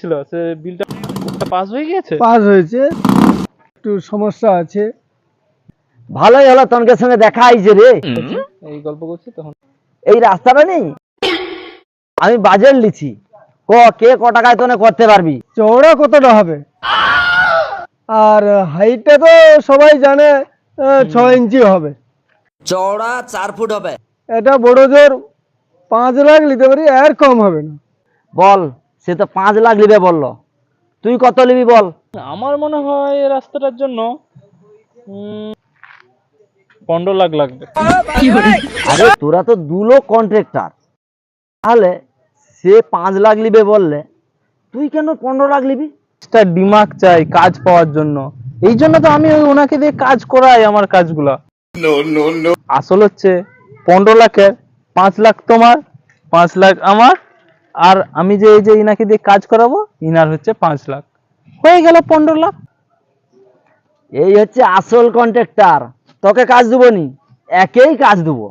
ছিল সে বিলটা পাস হয়ে গিয়েছে? পাস হয়েছে, একটু সমস্যা আছে। ভালোই হলো তোর সঙ্গে দেখা হয়েছে রে। এই গল্প করছি তখন এই রাস্তাটা নেই, আমি বাজেট লিছি, কে ক টাকায় তোনে করতে পারবি? চওড়া কতটা হবে? আর হাইটটা তো সবাই জানে 6 ইঞ্চি হবে। চওড়া 4 ফুট হবে। এটা বড় জোর 5 লাখ নিতে পারি, আর কম হবে না। বল, সে তো 5 লাখ নিবে বললো, তুই কত নিবি বল? আমার মনে হয় এই রাস্তাটার জন্য 15 লাখ লাগবে। আরে তোরা তো 2 লোক কন্ট্রাক্টর, তাহলে সে 5 লাখ নিবে বললে তুই কেন 15 লাখ নিবি? একটা দিমাগ চাই কাজ পাওয়ার জন্য, এই জন্য তো আমি ওনাকে দিয়ে কাজ করাই আমার কাজগুলা। আসল হচ্ছে 15 লাখের 5 লাখ তোমার, 5 লাখ আমার, আর আমি যে এই যে ইনাকে দিয়ে কাজ করাবো ইনার হচ্ছে 5 লাখ, হয়ে গেল 15 লাখ। এই হচ্ছে আসল কন্ট্রাক্টর, তোকে কাজ দেবো নি, একেই কাজ দেবো।